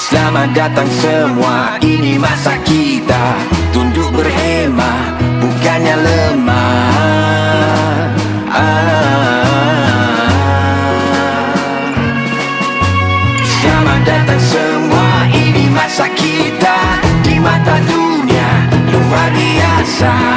Selamat datang semua, ini masa kita. Tunduk berhemah, bukannya lemah. Selamat datang semua, ini masa kita. Di mata dunia luar biasa.